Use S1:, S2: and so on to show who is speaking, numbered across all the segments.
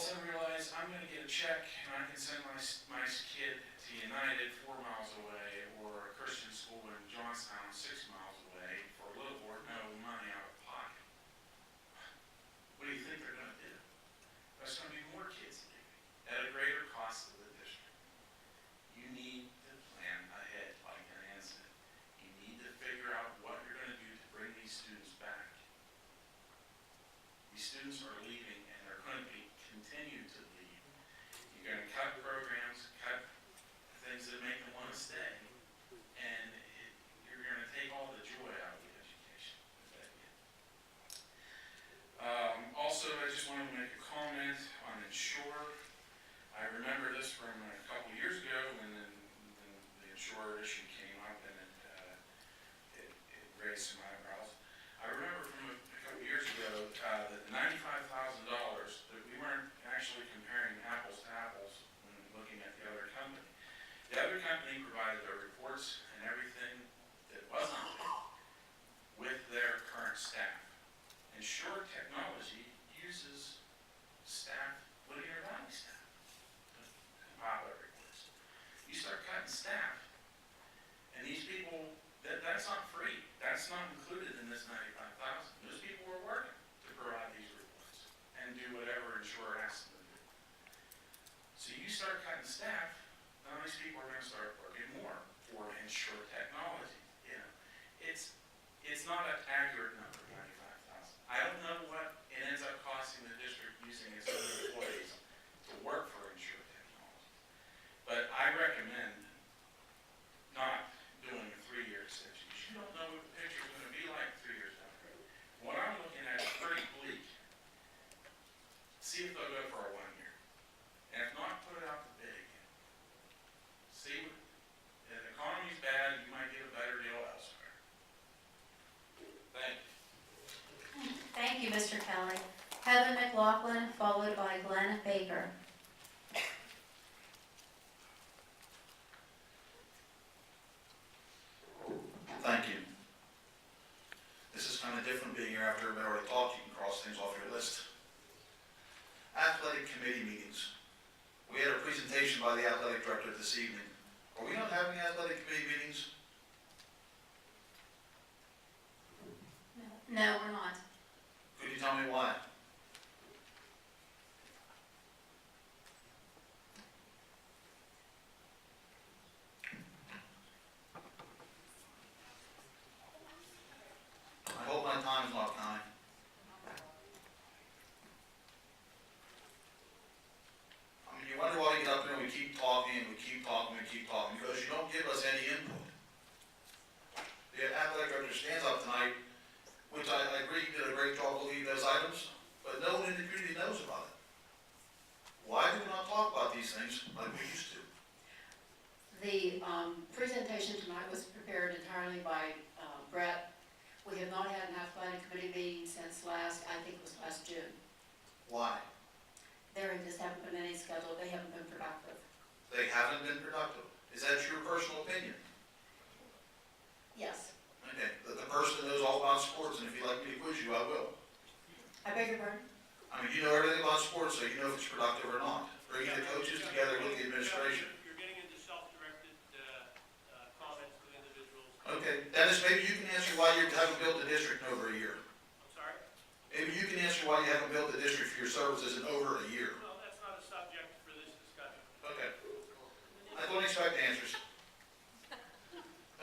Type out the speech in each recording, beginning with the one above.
S1: sudden realize I'm going to get a check and I can send my kid to United 4 miles away or a Christian school in Johnstown 6 miles away for a little or no money out of pocket. What do you think they're going to do? There's going to be more kids leaving at a greater cost to the district. You need to plan ahead, like Ann said. You need to figure out what you're going to do to bring these students back. These students are leaving and they're going to continue to leave. You're going to cut programs, cut things that make them want to stay, and you're going to take all the joy out of the education. Also, I just wanted to make a comment on Ensure. I remember this from a couple years ago when the Ensure issue came up and it raised some eyebrows. I remember from a couple years ago that the $95,000 that we weren't actually comparing apples to apples when looking at the other company. The other company provided their reports and everything that wasn't with their current staff. Ensure Technology uses staff, linear value staff, to compile their reports. You start cutting staff, and these people, that's not free. That's not included in this $95,000. Those people are working to provide these reports and do whatever Ensure asks them to do. So you start cutting staff, now these people are going to start working more for Ensure Technology. You know, it's not an accurate number, 95,000. I don't know what it ends up costing the district using its own employees to work for Ensure Technology. But I recommend not doing a 3-year extension. You don't know what the picture is going to be like 3 years down the road. What I'm looking at is pretty bleak. See if they'll go for a 1 year. And if not, put it out to bid again. See, if the economy's bad, you might get a better deal elsewhere. Thank you.
S2: Thank you, Mr. Kelly. Heather McLaughlin, followed by Glenn Baker.
S3: Thank you. This is kind of different being here after everybody already talked. You can cross things off your list. Athletic committee meetings. We had a presentation by the athletic director this evening. Are we not having athletic committee meetings?
S2: No, we're not.
S3: Could you tell me why? I hope my time is not counting. I mean, you wonder why we get up here and we keep talking and we keep talking and we keep talking, because you don't give us any input. The athletic director stands up tonight, which I agree you did a great job looking at those items, but no one in the community knows about it. Why do we not talk about these things like we used to?
S4: The presentation tonight was prepared entirely by Brett. We have not had an athletic committee meeting since last June.
S3: Why?
S4: There just haven't been any scheduled. They haven't been productive.
S3: They haven't been productive. Is that your personal opinion?
S4: Yes.
S3: Okay, the person that knows all about sports, and if you'd like me to quiz you, I will.
S4: I beg your pardon?
S3: I mean, you know everything about sports, so you know if it's productive or not. Bringing the coaches together with the administration.
S5: You're getting into self-directed comments to individuals.
S3: Okay, Dennis, maybe you can answer why you haven't built the district in over a year.
S5: I'm sorry?
S3: Maybe you can answer why you haven't built the district for your services in over a year.
S5: No, that's not a subject for this discussion.
S3: Okay. I don't expect answers.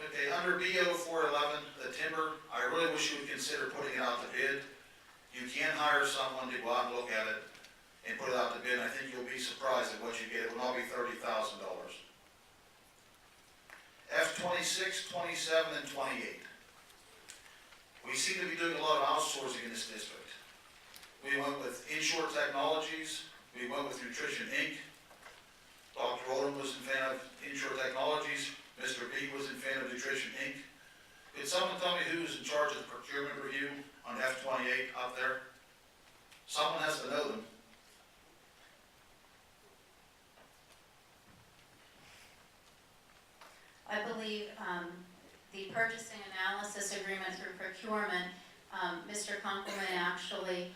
S3: Okay, under BO 411, the timber, I really wish you would consider putting it out to bid. You can hire someone to go out and look at it and put it out to bid, and I think you'll be surprised at what you get. It will not be $30,000. F26, 27, and 28. We seem to be doing a lot of outsourcing in this district. We went with Ensure Technologies. We went with Nutrition Inc. Dr. Rowland was a fan of Ensure Technologies. Mr. B was a fan of Nutrition Inc. Could someone tell me who's in charge of the procurement review on F28 up there? Someone has to know them.
S2: I believe the purchasing analysis agreement through procurement, Mr. Conklin actually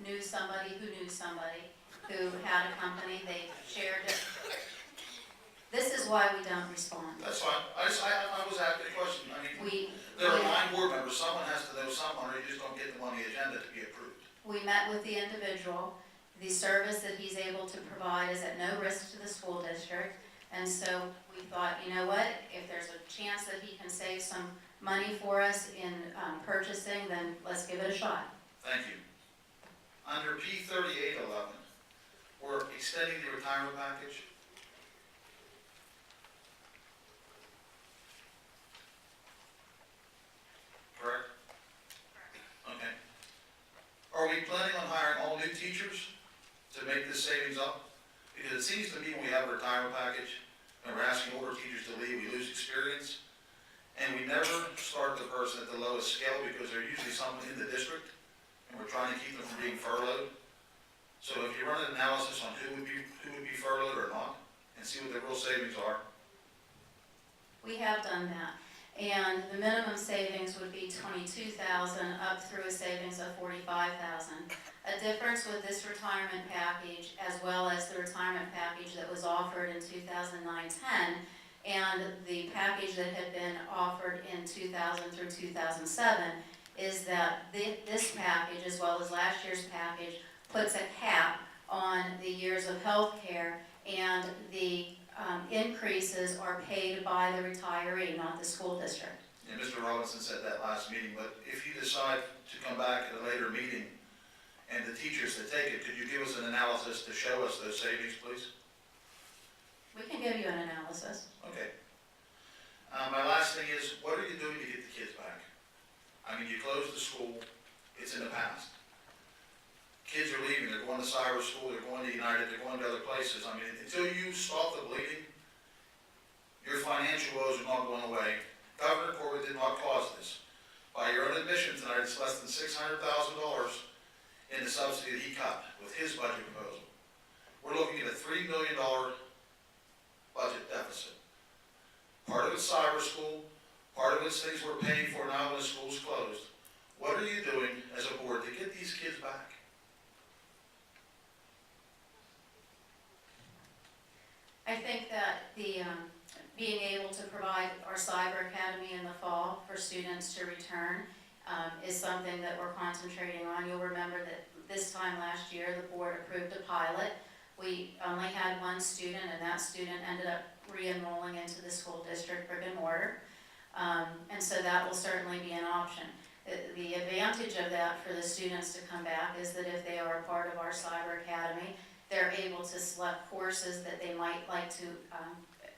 S2: knew somebody who knew somebody, who had a company, they shared it. This is why we don't respond.
S3: That's fine. I was asking a question. I mean,
S2: We,
S3: there are 9 board members. Someone has to know someone, or you just don't get them on the agenda to be approved.
S2: we met with the individual. The service that he's able to provide is at no risk to the school district. And so we thought, you know what, if there's a chance that he can save some money for us in purchasing, then let's give it a shot.
S3: Thank you. Under P3811, we're extending the retirement package. Correct? Okay. Are we planning on hiring all new teachers to make this savings up? Because it seems to me when we have a retirement package and we're asking older teachers to leave, we lose experience. And we never start the person at the lowest scale because they're usually someone in the district and we're trying to keep them from being furloughed. So if you run an analysis on who would be furloughed or not and see what the real savings are.
S2: We have done that. And the minimum savings would be $22,000 up through a savings of $45,000. A difference with this retirement package, as well as the retirement package that was offered in 2009-10, and the package that had been offered in 2000 through 2007, is that this package, as well as last year's package, puts a cap on the years of health care, and the increases are paid by the retiree, not the school district.
S3: And Mr. Robinson said that last meeting, but if you decide to come back at a later meeting and the teachers that take it, could you give us an analysis to show us those savings, please?
S2: We can give you an analysis.
S3: Okay. My last thing is, what are you doing to get the kids back? I mean, you closed the school, it's in the past. Kids are leaving, they're going to Cyrus School, they're going to United, they're going to other places. I mean, until you stop the bleeding, your financial woes are not going away. Governor Corbett did not cause this. By your own admission tonight, it's less than $600,000 in the subsidy that he cut with his budget proposal. We're looking at a $3 million budget deficit. Part of it's Cyrus School, part of it's things we're paying for now when the school's closed. What are you doing as a board to get these kids back?
S2: I think that being able to provide our cyber academy in the fall for students to return is something that we're concentrating on. You'll remember that this time last year, the board approved a pilot. We only had one student, and that student ended up re-enrolling into the school district brick and mortar. And so that will certainly be an option. The advantage of that for the students to come back is that if they are a part of our cyber academy, they're able to select courses that they might like to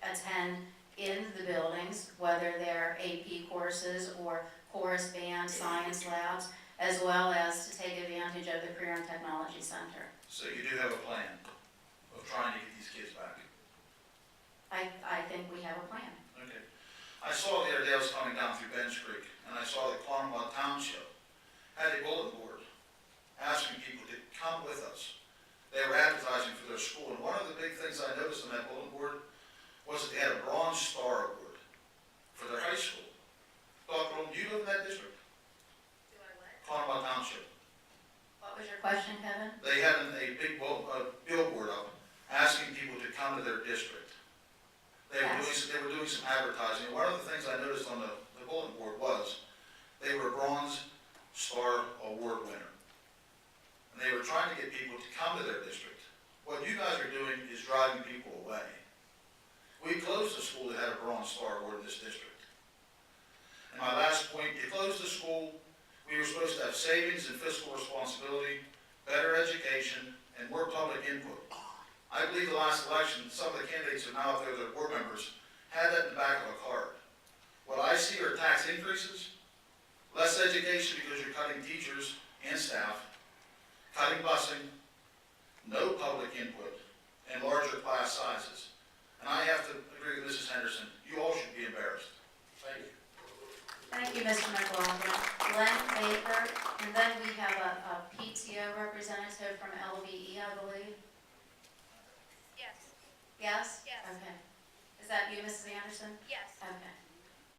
S2: attend in the buildings, whether they're AP courses or chorus band, science labs, as well as to take advantage of the Career and Technology Center.
S3: So you do have a plan of trying to get these kids back?
S2: I think we have a plan.
S3: Okay. I saw the other day, I was coming down through Bench Creek, and I saw that Claremont Township had a bulletin board asking people to come with us. They were advertising for their school, and one of the big things I noticed on that bulletin board was that they had a Bronze Star Award for their high school. Dr. Rome, do you live in that district?
S2: Do I what?
S3: Claremont Township.
S2: What was your question, Kevin?
S3: They had a big billboard up asking people to come to their district. They were doing some advertising. And one of the things I noticed on the bulletin board was they were a Bronze Star Award winner. And they were trying to get people to come to their district. What you guys are doing is driving people away. We closed the school that had a Bronze Star Award in this district. And my last point, you closed the school, we were supposed to have savings and fiscal responsibility, better education, and more public input. I believe the last election, some of the candidates who are now out there that are board members had that in the back of a card. What I see are tax increases, less education because you're cutting teachers and staff, cutting busing, no public input, and larger class sizes. And I have to agree with Mrs. Henderson, you all should be embarrassed. Thank you.
S2: Thank you, Mr. McLaughlin. Glenn Baker, and then we have a PTO representative from LBE, I believe.
S6: Yes,
S2: Yes?
S6: Yes.
S2: Okay. Is that you, Mrs. Anderson?
S6: yes.
S2: Okay.